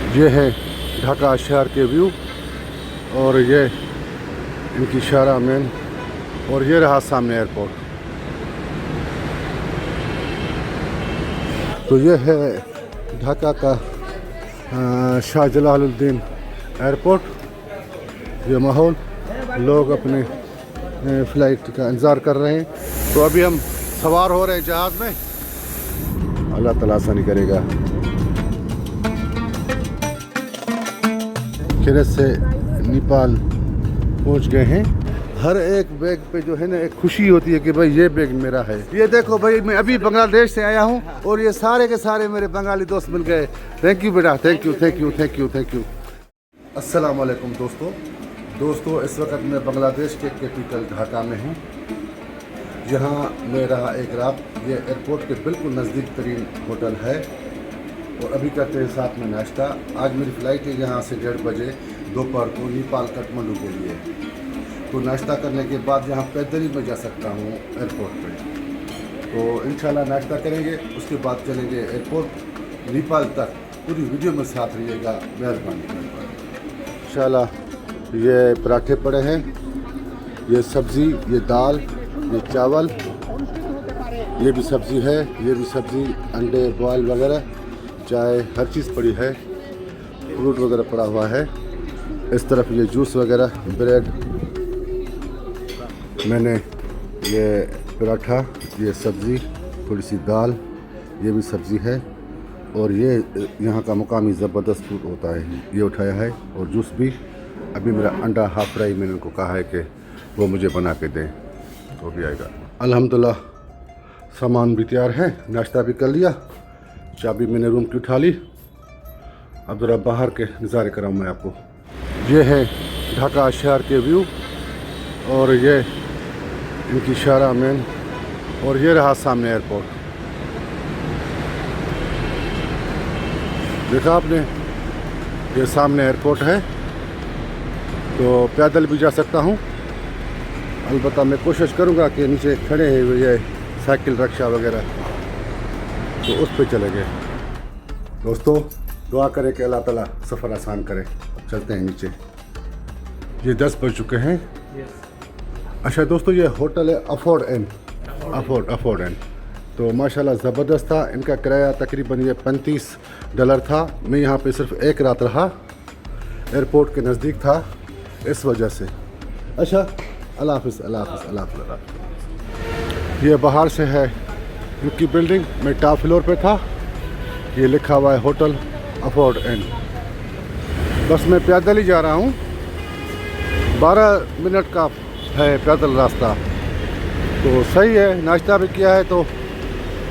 ये है ढाका शहर के व्यू और ये इनकी शारा मेन और ये रहा सामने एयरपोर्ट। तो ये है ढाका का शाह जलालुद्दीन एयरपोर्ट। ये माहौल, लोग अपने फ़्लाइट का इंतज़ार कर रहे हैं। तो अभी हम सवार हो रहे हैं जहाज़ में। अल्लाह ताला आसानी करेगा। खैरियत से नेपाल पहुंच गए हैं। हर एक बैग पे जो है ना एक खुशी होती है कि भाई ये बैग मेरा है। ये देखो भाई, मैं अभी बांग्लादेश से आया हूँ और ये सारे के सारे मेरे बंगाली दोस्त मिल गए। थैंक यू बेटा, thank you thank you thank you thank you. अस्सलाम वालेकुम दोस्तों, इस वक्त मैं बांग्लादेश के कैपिटल ढाका में हूँ। यहाँ मैं रहा एक रात। ये एयरपोर्ट के बिल्कुल नज़दीक तरीन होटल है और अभी करते हैं साथ में नाश्ता। आज मेरी फ़्लाइट है यहाँ से 1:30 बजे दोपहर को नेपाल काठमांडू के लिए। तो नाश्ता करने के बाद यहाँ पैदल ही मैं जा सकता हूँ एयरपोर्ट पे। तो इंशाल्लाह नाश्ता करेंगे, उसके बाद चलेंगे एयरपोर्ट नेपाल तक। पूरी वीडियो में साथ रहिएगा, मेहरबानी इंशाल्लाह। ये पराठे पड़े हैं, ये सब्ज़ी, ये दाल, ये चावल, ये भी सब्ज़ी है, ये भी सब्ज़ी, अंडे बॉयल वगैरह, चाय, हर चीज़ पड़ी है। फ्रूट वगैरह पड़ा हुआ है। इस तरफ ये जूस वगैरह, ब्रेड, मैंने ये पराठा, ये सब्ज़ी, थोड़ी सी दाल, ये भी सब्ज़ी है और ये यहाँ का मुकामी ज़बरदस्त फ्रूट होता है, ये उठाया है और जूस भी। अभी मेरा अंडा हाफ फ्राई मैंने उनको कहा है कि वो मुझे बना के दें, तो भी आएगा। अल्हम्दुलिल्लाह सामान भी तैयार है, नाश्ता भी कर लिया, चाबी मैंने रूम की उठा ली। अब ज़रा बाहर के नज़ारे कराऊँ मैं आपको। ये है ढाका शहर के व्यू और ये इनकी शारा मेन और ये रहा सामने एयरपोर्ट। देखा आपने, ये सामने एयरपोर्ट है। तो पैदल भी जा सकता हूँ, अलबत्ता मैं कोशिश करूँगा कि नीचे खड़े हैं ये साइकिल रिक्शा वगैरह, तो उस पर चले गए। दोस्तों दुआ करें कि अल्लाह ताला सफ़र आसान करे। अब चलते हैं नीचे। ये 10 बज चुके हैं। अच्छा दोस्तों, ये होटल है अफोर्ड एन। तो माशाल्लाह ज़बरदस्त था। इनका किराया तकरीबन ये $35 था। मैं यहाँ पे सिर्फ एक रात रहा, एयरपोर्ट के नज़दीक था, इस वजह से। अच्छा, अल्लाह हाफ़िज़, अल्लाह हाफ़िज़, अल्लाह हाफ़िज़। ये बाहर से है इनकी बिल्डिंग। मैं टॉप फ्लोर पे था। ये लिखा हुआ है होटल अफोर्ड एन। बस मैं पैदल ही जा रहा हूँ, 12 मिनट का है पैदल रास्ता। तो सही है, नाश्ता भी किया है तो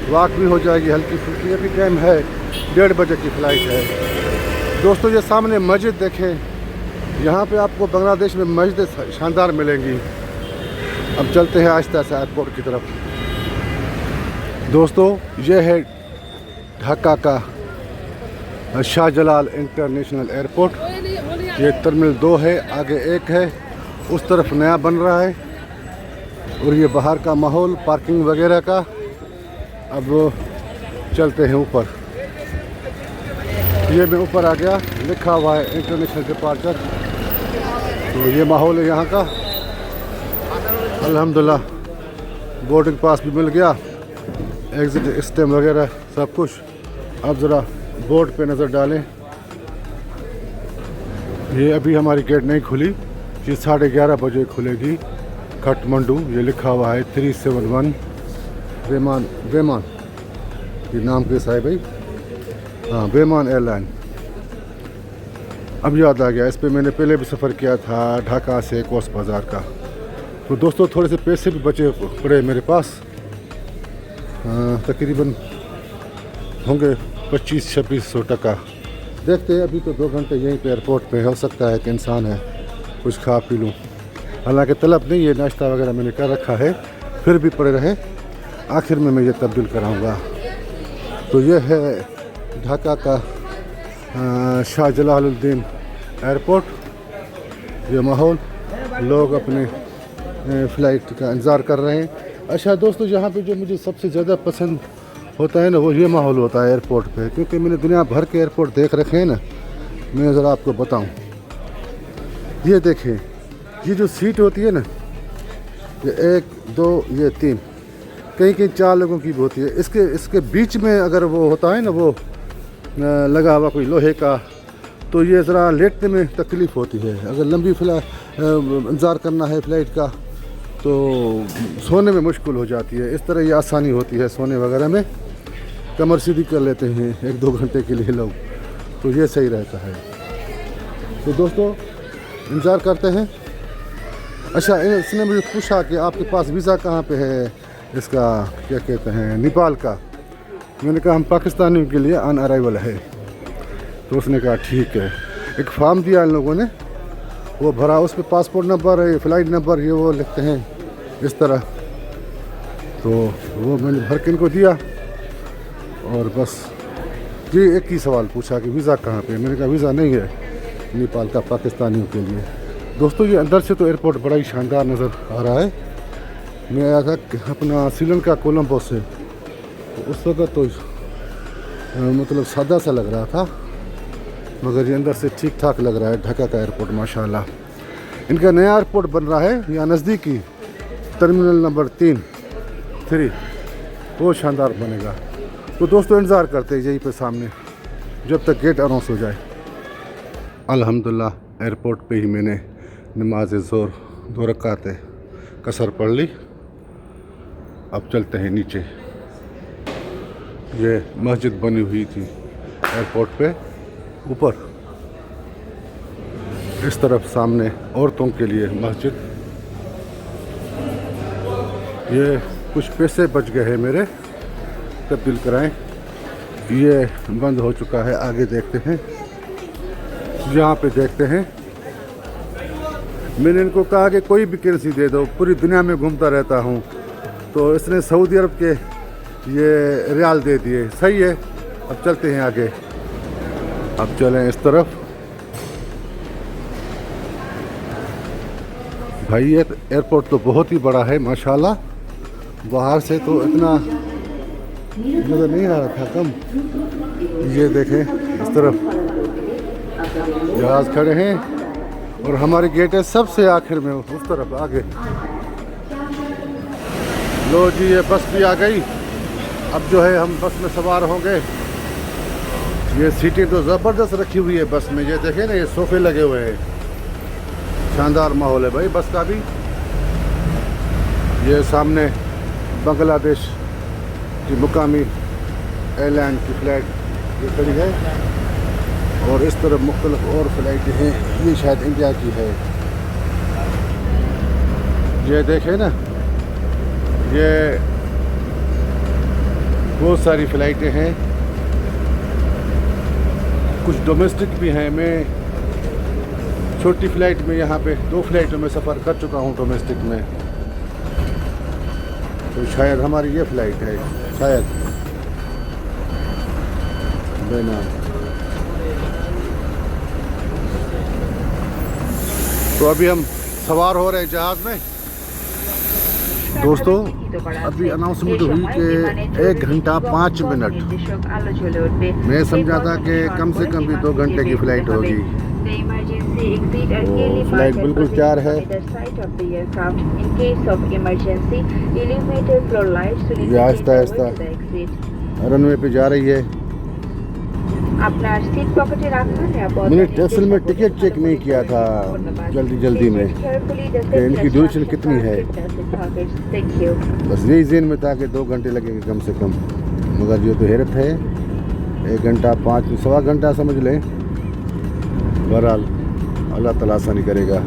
वॉक भी हो जाएगी हल्की फुल्की। अभी टाइम है 1:30 बजे की फ़्लाइट है। दोस्तों ये सामने मस्जिद देखें, यहाँ पे आपको बांग्लादेश में मस्जिद शानदार मिलेंगी। अब चलते हैं आहिस्ता से एयरपोर्ट की तरफ। दोस्तों ये है ढाका का शाहजलाल इंटरनेशनल एयरपोर्ट। ये टर्मिनल 2 है, आगे 1 है, उस तरफ नया बन रहा है। और ये बाहर का माहौल, पार्किंग वगैरह का। अब चलते हैं ऊपर। ये मैं ऊपर आ गया, लिखा हुआ है इंटरनेशनल डिपार्चर। तो ये माहौल है यहाँ का। अल्हम्दुलिल्लाह बोर्डिंग पास भी मिल गया, एग्ज़िट स्टैम्प वगैरह सब कुछ। अब ज़रा बोर्ड पे नज़र डालें। ये अभी हमारी गेट नहीं खुली, ये 11:30 बजे खुलेगी काठमांडू। ये लिखा हुआ है 371 बेमान। ये नाम कैसा है भाई? हाँ, बेमान एयरलाइन। अब याद आ गया, इस पे मैंने पहले भी सफ़र किया था ढाका से कोस बाज़ार का। तो दोस्तों थोड़े से पैसे भी बचे पड़े मेरे पास, तकरीबन होंगे 2500-2600 टका। देखते हैं, अभी तो 2 घंटे यहीं पे एयरपोर्ट पे हो सकता है कि इंसान है कुछ खा पी लूँ। हालांकि तलब नहीं है, नाश्ता वगैरह मैंने कर रखा है, फिर भी पड़े रहे, आखिर में मैं ये तब्दील कराऊँगा। तो ये है ढाका का शाह जलालुद्दीन एयरपोर्ट। ये माहौल, लोग अपने फ़्लाइट का इंतज़ार कर रहे हैं। अच्छा दोस्तों, यहाँ पे जो मुझे सबसे ज़्यादा पसंद होता है ना, वो ये माहौल होता है एयरपोर्ट पे, क्योंकि मैंने दुनिया भर के एयरपोर्ट देख रखे हैं ना, मैं ज़रा आपको बताऊं, ये देखें, ये जो सीट होती है ना, ये 1 2 ये 3, कहीं कहीं 4 लोगों की भी होती है। इसके बीच में अगर वो होता है ना, वो लगा हुआ कोई लोहे का, तो ये ज़रा लेटने में तकलीफ़ होती है। अगर लंबी इंतज़ार करना है फ़्लाइट का तो सोने में मुश्किल हो जाती है। इस तरह ये आसानी होती है सोने वगैरह में, कमर सीधी कर लेते हैं 1-2 घंटे के लिए लोग, तो ये सही रहता है। तो दोस्तों इंतज़ार करते हैं। अच्छा, इसने मुझे पूछा कि आपके पास वीज़ा कहाँ पे है, इसका क्या कहते हैं, नेपाल का। मैंने कहा हम पाकिस्तानियों के लिए ऑन अराइवल है। तो उसने कहा ठीक है। एक फॉर्म दिया इन लोगों ने, वो भरा, उस पर पासपोर्ट नंबर, फ़्लाइट नंबर, ये वो लिखते हैं इस तरह। तो वो मैंने भर के इनको दिया और बस जी एक ही सवाल पूछा कि वीज़ा कहाँ पे। मैंने कहा वीज़ा नहीं है नेपाल का पाकिस्तानियों के लिए। दोस्तों ये अंदर से तो एयरपोर्ट बड़ा ही शानदार नज़र आ रहा है। मैं आया था अपना श्रीलंका कोलंबो से, तो उस वक्त तो मतलब सादा सा लग रहा था, मगर ये अंदर से ठीक ठाक लग रहा है। ढाका का एयरपोर्ट माशाल्लाह। इनका नया एयरपोर्ट बन रहा है यहाँ नज़दीकी, टर्मिनल नंबर 3 वो शानदार बनेगा। तो दोस्तों इंतज़ार करते हैं यहीं पे सामने जब तक गेट अनाउंस हो जाए। अल्हम्दुलिल्लाह एयरपोर्ट पे ही मैंने नमाज ज़ोर 2 रकातें कसर पढ़ ली। अब चलते हैं नीचे। ये मस्जिद बनी हुई थी एयरपोर्ट पे ऊपर, इस तरफ सामने औरतों के लिए मस्जिद। ये कुछ पैसे बच गए हैं मेरे, तब्दील कराएं। ये बंद हो चुका है, आगे देखते हैं। यहाँ पे देखते हैं, मैंने इनको कहा कि कोई भी करेंसी दे दो, पूरी दुनिया में घूमता रहता हूँ, तो इसने सऊदी अरब के ये रियाल दे दिए। सही है, अब चलते हैं आगे। अब चलें इस तरफ। भाई ये एयरपोर्ट तो बहुत ही बड़ा है माशाल्लाह, बाहर से तो इतना नज़र नहीं आ रहा था, कम। ये देखें इस तरफ जहाज़ खड़े हैं और हमारी गेट है सबसे आखिर में उस तरफ आगे। लो जी ये बस भी आ गई। अब जो है हम बस में सवार हो गए। ये सीटें तो ज़बरदस्त रखी हुई है बस में, ये देखें ना, ये सोफे लगे हुए हैं। शानदार माहौल है भाई बस का भी। ये सामने बांग्लादेश की मुकामी एयरलाइन की फ़्लाइट ये खड़ी है और इस तरफ मुख्तलिफ और फ़्लाइटें हैं। ये शायद इंडिया की है। ये देखें ना, ये बहुत सारी फ़्लाइटें हैं, कुछ डोमेस्टिक भी हैं। मैं छोटी फ़्लाइट में यहाँ पे 2 फ़्लाइटों में सफ़र कर चुका हूँ डोमेस्टिक में, तो शायद हमारी ये फ़्लाइट है, शायद बेनाम। तो अभी हम सवार हो रहे हैं जहाज़ में। दोस्तों अभी अनाउंसमेंट हुई कि 1 घंटा 5 मिनट। मैं समझा था कि कम से कम भी 2 घंटे की फ़्लाइट होगी। तो फ़्लाइट बिल्कुल तैयार है। ये आहिस्ता आहिस्ता रनवे पे जा रही है। मैंने असल में टिकट चेक नहीं किया था जल्दी में कि इनकी ड्यूरेशन कितनी है, बस यही ज़हन में था कि 2 घंटे लगेंगे कम से कम, मगर ये तो हैरत है 1 घंटा 5 सवा घंटा समझ लें। बहरहाल अल्लाह ताला आसानी करेगा।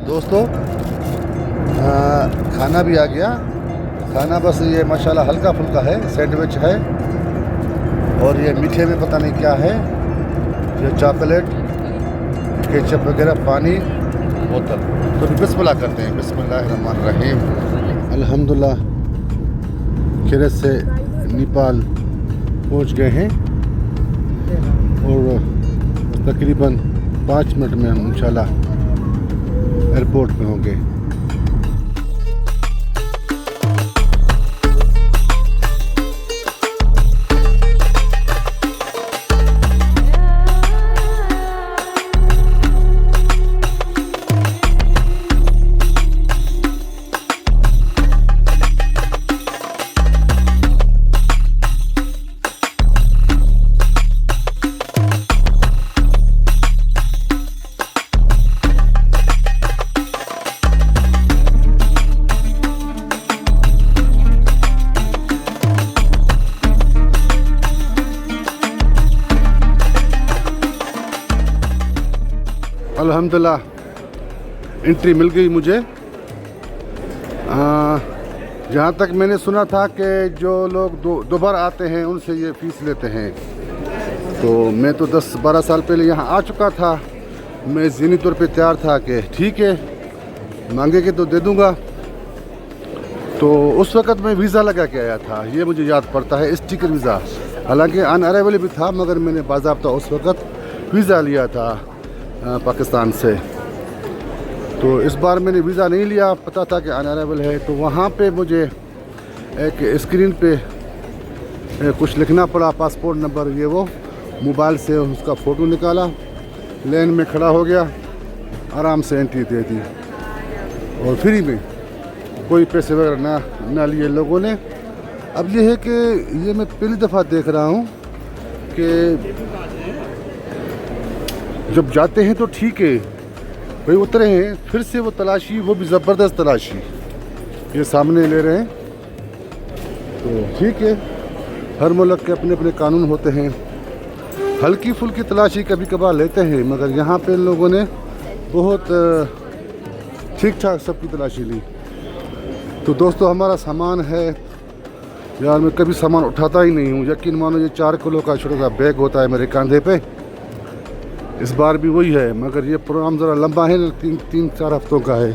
दोस्तों खाना भी आ गया। खाना बस ये माशाल्लाह हल्का फुल्का है, सैंडविच है और ये मीठे में पता नहीं क्या है, ये चॉकलेट, केचप वगैरह, पानी, बोतल। तो बिस्मिल्लाह करते हैं, बिस्मिल्लाहिर्रहमानिर्रहीम। अल्हम्दुलिल्लाह खैरियत से नेपाल पहुंच गए हैं और तकरीबन 5 मिनट में हम इंशाल्लाह एयरपोर्ट पे होंगे। अल्हम्दुलिल्लाह एंट्री मिल गई मुझे। जहाँ तक मैंने सुना था कि जो लोग दोबारा आते हैं उनसे ये फ़ीस लेते हैं। तो मैं तो 10-12 साल पहले यहाँ आ चुका था। मैं ज़हनी तौर पे तैयार था कि ठीक है मांगेंगे तो दे दूँगा। तो उस वक़्त मैं वीज़ा लगा के आया था, ये मुझे याद पड़ता है, स्टिकर वीज़ा। हालांकि अनअराइवल भी था, मगर मैंने बाज़ाब्ता उस वक़्त वीज़ा लिया था पाकिस्तान से। तो इस बार मैंने वीज़ा नहीं लिया, पता था कि अनअराइवल है। तो वहाँ पे मुझे एक स्क्रीन पे कुछ लिखना पड़ा, पासपोर्ट नंबर, ये वो। मोबाइल से उसका फ़ोटो निकाला, लाइन में खड़ा हो गया, आराम से एंट्री दे दी और फ्री में, कोई पैसे वगैरह ना लिए लोगों ने। अब ये है कि ये मैं पहली दफ़ा देख रहा हूँ कि जब जाते हैं तो ठीक है भाई, उतरे हैं, फिर से वो तलाशी, वो भी ज़बरदस्त तलाशी ये सामने ले रहे हैं। तो ठीक है, हर मुल्क के अपने अपने कानून होते हैं। हल्की फुल्की तलाशी कभी कभार लेते हैं, मगर यहाँ पे लोगों ने बहुत ठीक ठाक सबकी तलाशी ली। तो दोस्तों हमारा सामान है यार, मैं कभी सामान उठाता ही नहीं हूँ। यकीन मानो ये 4 किलो का छोटा सा बैग होता है मेरे कंधे पे, इस बार भी वही है। मगर ये प्रोग्राम ज़रा लंबा है ना, 3-4 हफ्तों का है।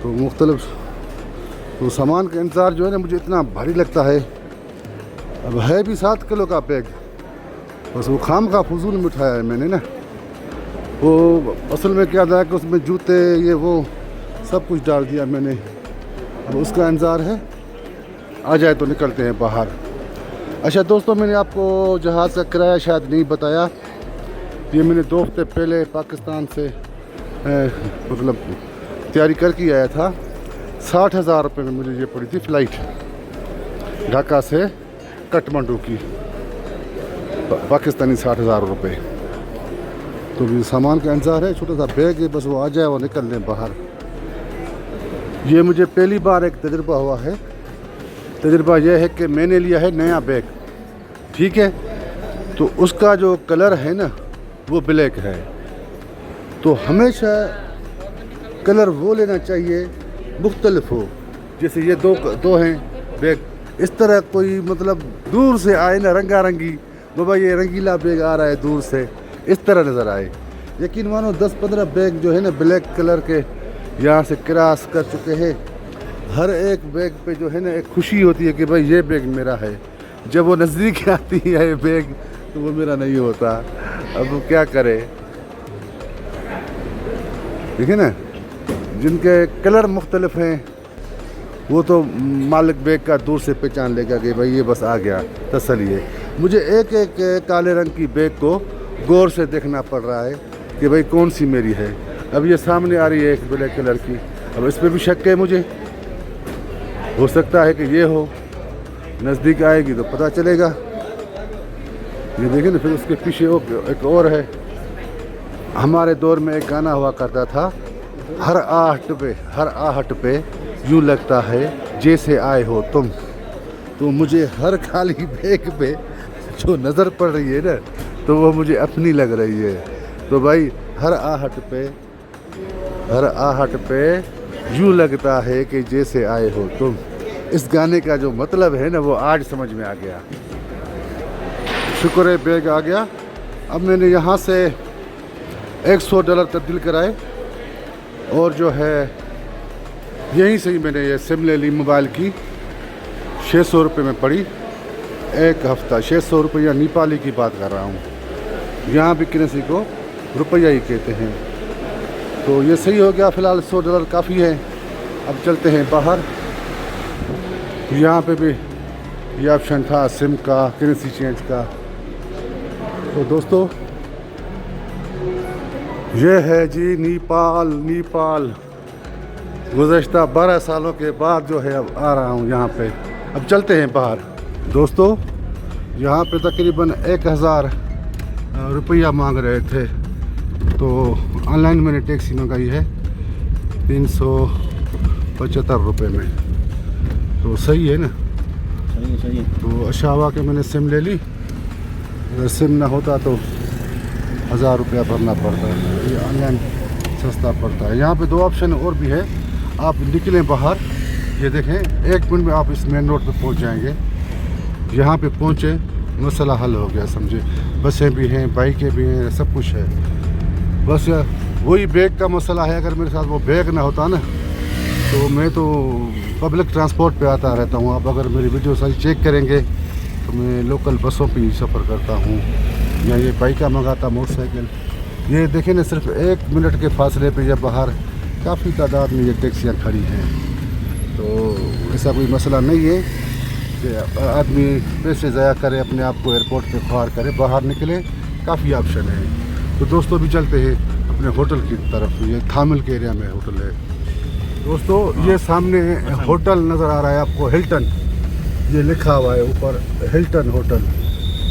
तो मुख्तलिफ तो सामान का इंतज़ार जो है ना मुझे इतना भारी लगता है। अब है भी 7 किलो का बैग, बस वो खाम का फजूल में उठाया है मैंने ना। वो असल में क्या था कि उसमें जूते ये वो सब कुछ डाल दिया मैंने। अब उसका इंतज़ार है, आ जाए तो निकलते हैं बाहर। अच्छा दोस्तों, मैंने आपको जहाज़ का किराया शायद नहीं बताया। ये मैंने 2 हफ्ते पहले पाकिस्तान से मतलब तैयारी करके आया था। 60,000 रुपये में मुझे ये पड़ी थी फ़्लाइट, ढाका से काठमांडू की, पाकिस्तानी 60,000 रुपये। तो भी सामान का इंतज़ार है, छोटा सा बैग है, बस वो आ जाए और निकल लें बाहर। ये मुझे पहली बार एक तजुर्बा हुआ है। तजुर्बा यह है कि मैंने लिया है नया बैग, ठीक है, तो उसका जो कलर है ना वो ब्लैक है। तो हमेशा कलर वो लेना चाहिए मुख्तलिफ हो। जैसे ये दो हैं बैग, इस तरह कोई मतलब दूर से आए ना रंगारंगी, बाबा ये रंगीला बैग आ रहा है दूर से, इस तरह नज़र आए। यकीन मानो 10-15 बैग जो है ना ब्लैक कलर के यहाँ से क्रॉस कर चुके हैं। हर एक बैग पे जो है ना एक खुशी होती है कि भाई ये बैग मेरा है। जब वो नज़दीक आती है बैग तो वो मेरा नहीं होता। अब वो क्या करे, देखिए ना, जिनके कलर मुख्तलिफ हैं वो तो मालिक बैग का दूर से पहचान लेगा कि भाई ये बस आ गया, तसल्ली है। मुझे एक एक काले रंग की बैग को गौर से देखना पड़ रहा है कि भाई कौन सी मेरी है। अब ये सामने आ रही है एक ब्लैक कलर की, अब इस पर भी शक है मुझे, हो सकता है कि ये हो, नज़दीक आएगी तो पता चलेगा। ये देखिए ना, फिर उसके पीछे एक और है। हमारे दौर में एक गाना हुआ करता था, हर आहट पे यूँ लगता है जैसे आए हो तुम। तो मुझे हर खाली बैग पे जो नज़र पड़ रही है ना, तो वो मुझे अपनी लग रही है। तो भाई हर आहट पे यूँ लगता है कि जैसे आए हो तुम। इस गाने का जो मतलब है ना वो आज समझ में आ गया। शुक्र है बैग आ गया। अब मैंने यहाँ से $100 तब्दील कराए और जो है यहीं से ही मैंने ये सिम ले ली मोबाइल की। 600 रुपये में पड़ी एक हफ़्ता। 600 रुपया नेपाली की बात कर रहा हूँ, यहाँ भी करेंसी को रुपया ही कहते हैं। तो ये सही हो गया, फ़िलहाल $100 काफ़ी है। अब चलते हैं बाहर। यहाँ पे भी ये ऑप्शन था सिम का, करेंसी चेंज का। तो दोस्तों ये है जी नेपाल। गुज़श्ता 12 सालों के बाद जो है अब आ रहा हूँ यहाँ पे। अब चलते हैं बाहर। दोस्तों यहाँ पे तकरीबन 1000 रुपया मांग रहे थे, तो ऑनलाइन मैंने टैक्सी मंगाई है 375 रुपये में। तो सही है ना? सही है। तो अशावा के मैंने सिम ले ली। अगर सिम ना होता तो 1000 रुपया भरना पड़ता है। ये ऑनलाइन सस्ता पड़ता है। यहाँ पे 2 ऑप्शन और भी है। आप निकलें बाहर, ये देखें 1 मिनट में आप इस मेन रोड पे पहुँच जाएंगे। यहाँ पे पहुँचे, मसला हल हो गया समझे। बसें भी हैं, बाइकें भी हैं, सब कुछ है। बस वही बैग का मसला है। अगर मेरे साथ वो बैग ना होता ना तो मैं तो पब्लिक ट्रांसपोर्ट पे आता रहता हूँ। आप अगर मेरी वीडियो सारी चेक करेंगे तो मैं लोकल बसों पे ही सफ़र करता हूँ, या ये बाइका मंगाता, मोटरसाइकिल। ये देखें ना, सिर्फ 1 मिनट के फासले पे जब बाहर काफ़ी तादाद में ये टैक्सियाँ खड़ी हैं। तो ऐसा कोई मसला नहीं है कि आदमी पैसे ज़ाया करे, अपने आप को एयरपोर्ट पे ख्वार करे। बाहर निकले, काफ़ी ऑप्शन है। तो दोस्तों भी चलते हैं अपने होटल की तरफ। ये थामिल के एरिया में होटल है। दोस्तों ये सामने होटल नज़र आ रहा है आपको, हिल्टन। ये लिखा हुआ है ऊपर, हिल्टन होटल।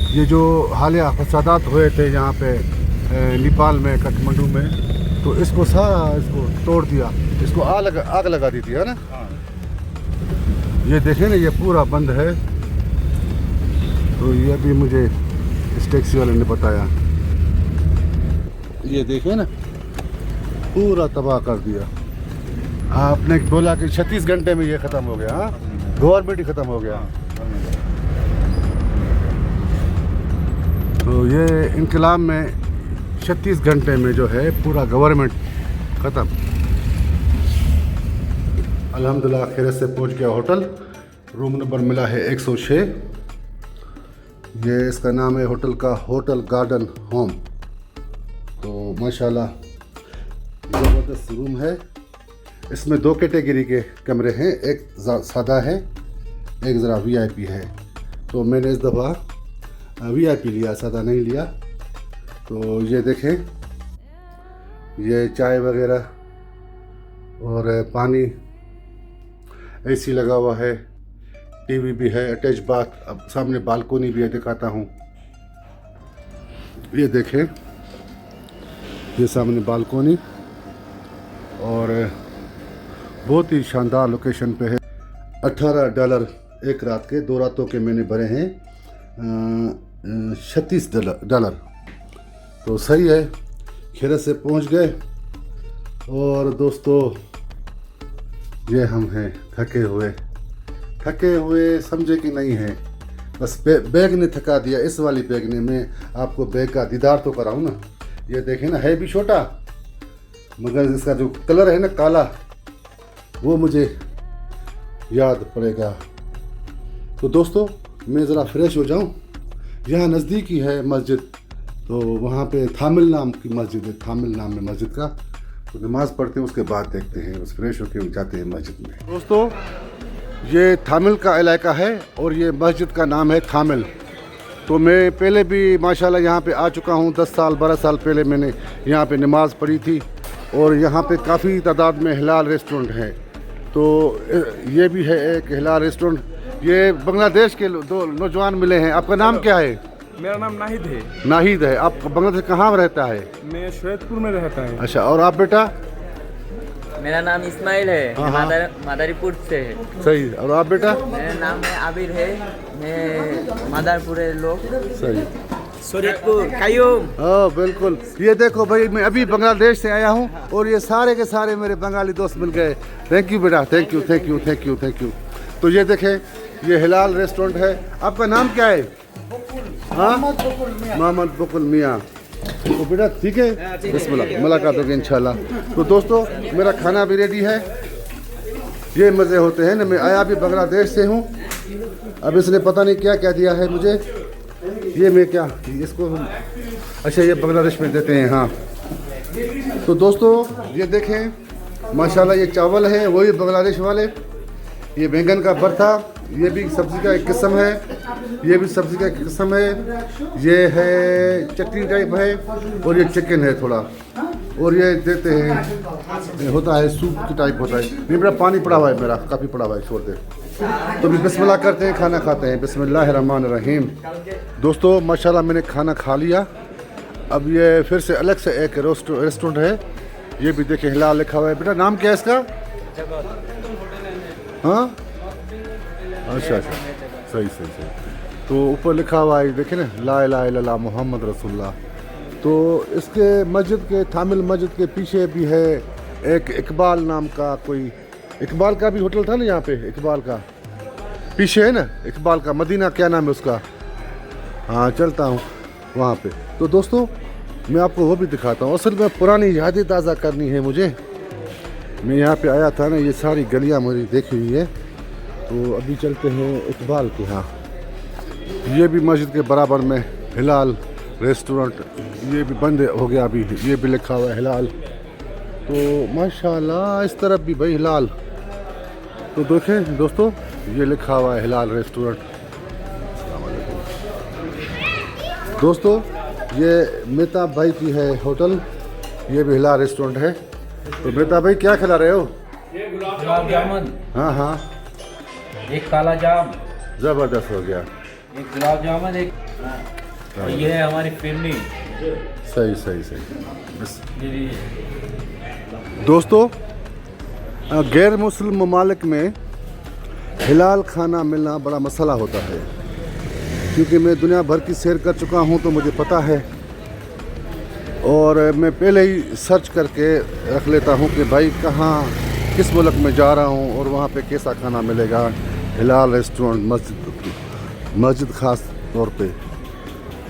ये जो हालिया फसादात हुए थे यहाँ पे नेपाल में, काठमांडू में, तो इसको तोड़ दिया, इसको आग लगा दी थी, है ना? ये देखें ना, ये पूरा बंद है। तो ये भी मुझे इस टैक्सी वाले ने बताया। ये देखें ना, पूरा तबाह कर दिया। आपने बोला कि 36 घंटे में ये ख़त्म हो गया। हाँ, गवर्नमेंट ही ख़त्म हो गया। तो ये इनकलाब में 36 घंटे में जो है पूरा गवर्नमेंट ख़त्म। अल्हम्दुलिल्लाह खैरियत से पहुंच गया होटल। रूम नंबर मिला है 106। ये इसका नाम है होटल का, होटल गार्डन होम। तो माशाल्लाह ज़बरदस्त रूम है। इसमें 2 कैटेगरी के कमरे हैं, एक सादा है, एक ज़रा VIP है। तो मैंने इस दफ़ा VIP लिया, सादा नहीं लिया। तो ये देखें, ये चाय वगैरह और पानी, AC लगा हुआ है, TV भी है, अटैच बाथ। अब सामने बालकोनी भी है, दिखाता हूँ। ये देखें, ये सामने बालकोनी, और बहुत ही शानदार लोकेशन पे है। $18 एक रात के, 2 रातों के मैंने भरे हैं $36। तो सही है, खैरियत से पहुंच गए। और दोस्तों ये हम हैं थके हुए समझे कि नहीं है। बस बैग ने थका दिया, इस वाली बैग ने। मैं आपको बैग का दीदार तो कराऊं ना। ये देखें ना, है भी छोटा, मगर इसका जो कलर है ना काला, वो मुझे याद पड़ेगा। तो दोस्तों मैं ज़रा फ्रेश हो जाऊं। यहाँ नज़दीक ही है मस्जिद, तो वहाँ पे थामिल नाम की मस्जिद है, थामिल नाम है मस्जिद का। तो नमाज़ पढ़ते हैं, उसके बाद देखते हैं, बस फ्रेश होकर जाते हैं मस्जिद में। दोस्तों ये थामिल का इलाका है और ये मस्जिद का नाम है थामिल। तो मैं पहले भी माशाल्लाह यहाँ पे आ चुका हूँ। 10 साल 12 साल पहले मैंने यहाँ पे नमाज़ पढ़ी थी। और यहाँ पे काफ़ी तादाद में हिलाल रेस्टोरेंट है। तो ये भी है एक हिलाल रेस्टोरेंट। ये बांग्लादेश के 2 नौजवान मिले हैं। आपका नाम क्या है? मेरा नाम नाहिद है। नाहिद है। आप बांग्लादेश कहाँ रहता है? मैं शोयतपुर में रहता है। अच्छा, और आप बेटा? मेरा नाम इस्माइल है, मादारीपुर से है। सही। और आप बेटा? मेरा नाम है आबिर है, मैं मादारपुर लोग। सही। शोयतपुर कायूम। हाँ बिल्कुल। ये देखो भाई, मैं अभी बांग्लादेश से आया हूँ और ये सारे के सारे मेरे बंगाली दोस्त मिल गए। थैंक यू बेटा, thank you thank you thank you thank you. तो ये देखें, ये हिलाल रेस्टोरेंट है। आपका नाम क्या है? हाँ मोहम्मद बकुल मियाँ। तो बेटा ठीक है, बिस्मिल्लाह, मुलाकात होगी इंशाल्लाह। तो दोस्तों मेरा खाना भी रेडी है। ये मज़े होते हैं ना, मैं आया भी बांग्लादेश से हूँ। अब इसने पता नहीं क्या क्या दिया है मुझे। ये मैं क्या इसको, अच्छा ये बांग्लादेश में देते हैं। हाँ तो दोस्तों ये देखें माशाल्लाह, ये चावल है वही बांग्लादेश वाले। ये बैंगन का भरता, ये भी सब्ज़ी का एक किस्म है, ये भी सब्ज़ी का एक किस्म है। ये है चटनी टाइप है, और ये चिकन है थोड़ा, और ये देते हैं होता है सूप की टाइप होता है। नहीं मेरा पानी पड़ा हुआ है, मेरा काफ़ी पड़ा हुआ है, छोड़ दे। तो भी बिस्मिल्लाह करते हैं, खाना खाते हैं। बिस्मिल्लाहिर्रहमानिर्रहीम। दोस्तों माशाल्लाह मैंने खाना खा लिया। अब ये फिर से अलग से एक रेस्टोरेंट है, ये भी देखें हिलाल लिखा हुआ है। बेटा नाम क्या है इसका? हाँ अच्छा अच्छा, सही सही सही। तो ऊपर लिखा हुआ है देखें ना, ला इलाहा इल्लल्लाह मोहम्मद रसूलुल्लाह। तो इसके मस्जिद के, थामिल मस्जिद के पीछे भी है एक इकबाल नाम का कोई, इकबाल का भी होटल था ना यहाँ पे, इकबाल का पीछे है ना, इकबाल का मदीना क्या नाम है उसका। हाँ चलता हूँ वहाँ पे। तो दोस्तों मैं आपको वो भी दिखाता हूँ। असल में पुरानी यादें ताज़ा करनी है मुझे। मैं यहाँ पे आया था ना, ये सारी गलियाँ मेरी देखी हुई है। तो अभी चलते हैं इकबाल के यहाँ। ये भी मस्जिद के बराबर में हिलाल रेस्टोरेंट, ये भी बंद हो गया अभी, ये भी लिखा हुआ है हिलाल। तो माशाल्लाह इस तरफ भी भाई हिलाल। तो देखें दोस्तों ये लिखा हुआ है हिलाल रेस्टोरेंट। दोस्तों ये मेहताब भाई की है होटल, ये भी हिलाल रेस्टोरेंट है। तो मेहताब भाई क्या खिला रहे हो? ये गुलाब जामुन, हाँ हाँ एक काला जाम, ज़बरदस्त हो गया। एक गुलाब जामुन, एक और ये है हमारी फिरनी। सही सही सही। बस जी दोस्तों गैर मुस्लिम ममालिक में हिलाल खाना मिलना बड़ा मसला होता है, क्योंकि मैं दुनिया भर की सैर कर चुका हूँ तो मुझे पता है। और मैं पहले ही सर्च करके रख लेता हूँ कि भाई कहाँ किस मुल्क में जा रहा हूँ और वहाँ पे कैसा खाना मिलेगा। हिलाल रेस्टोरेंट मस्जिद ख़ास तौर पे।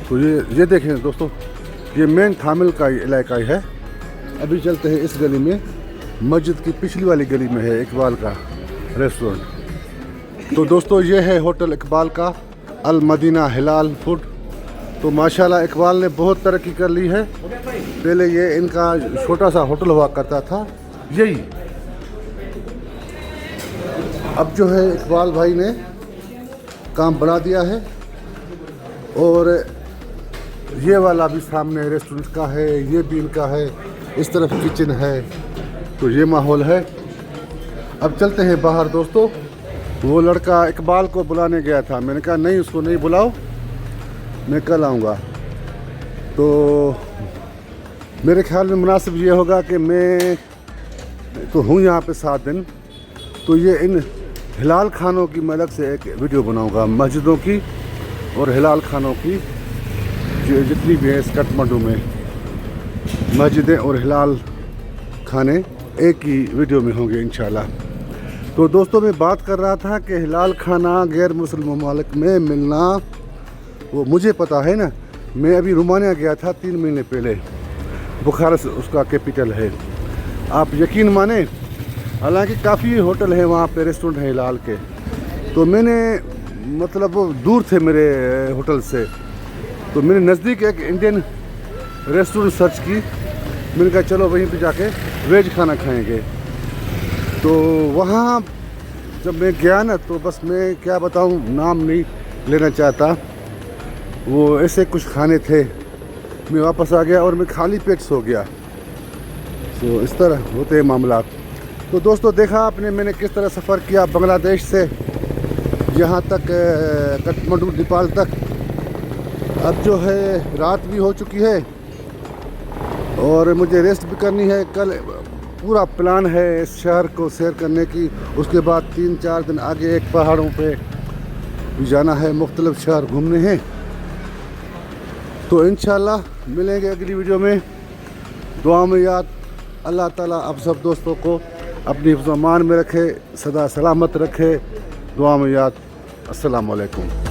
तो ये देखें दोस्तों, ये मेन थामिल का इलाका ही है। अभी चलते हैं इस गली में, मस्जिद की पिछली वाली गली में है इकबाल का रेस्टोरेंट। तो दोस्तों ये है होटल इकबाल का, अल मदीना हिलाल फूड। तो माशाल्लाह इकबाल ने बहुत तरक्की कर ली है। पहले ये इनका छोटा सा होटल हुआ करता था यही। अब जो है इकबाल भाई ने काम बढ़ा दिया है, और ये वाला भी सामने रेस्टोरेंट का है, ये भी इनका है, इस तरफ किचन है। तो ये माहौल है। अब चलते हैं बाहर दोस्तों। वो लड़का इकबाल को बुलाने गया था, मैंने कहा नहीं उसको नहीं बुलाओ, मैं कल आऊँगा। तो मेरे ख्याल में मुनासिब ये होगा कि मैं तो हूँ यहाँ पे 7 दिन, तो ये इन हिलाल खानों की मैं अलग से एक वीडियो बनाऊँगा, मस्जिदों की और हिलाल खानों की जो जितनी भी है इस काठमांडू में मस्जिदें और हिलाल खाने एक ही वीडियो में होंगे इंशाल्लाह। तो दोस्तों मैं बात कर रहा था कि हिलाल खाना गैर मुस्लिम ममालिक में मिलना, वो मुझे पता है ना। मैं अभी रोमानिया गया था 3 महीने पहले, बुखारेस्ट उसका कैपिटल है। आप यकीन माने, हालांकि काफ़ी होटल है वहाँ पे, रेस्टोरेंट है हिलाल के। तो मैंने मतलब वो दूर थे मेरे होटल से, तो मैंने नज़दीक एक इंडियन रेस्टोरेंट सर्च की। मैंने कहा चलो वहीं पे जाके वेज खाना खाएंगे। तो वहाँ जब मैं गया ना, तो बस मैं क्या बताऊँ, नाम नहीं लेना चाहता, वो ऐसे कुछ खाने थे। मैं वापस आ गया और मैं खाली पेट सो गया। तो इस तरह होते हैं मामला। तो दोस्तों देखा आपने मैंने किस तरह सफ़र किया बांग्लादेश से यहाँ तक काठमांडू नेपाल तक। अब जो है रात भी हो चुकी है और मुझे रेस्ट भी करनी है। कल पूरा प्लान है इस शहर को सैर करने की, उसके बाद 3-4 दिन आगे एक पहाड़ों पे भी जाना है, मुख्तलिफ शहर घूमने हैं। तो इंशाल्लाह मिलेंगे अगली वीडियो में। दुआ में याद, अल्लाह ताला आप सब दोस्तों को अपनी हिफ्ज़-ओ-अमान में रखे, सदा सलामत रखे। दुआ में याद। अस्सलाम वालेकुम।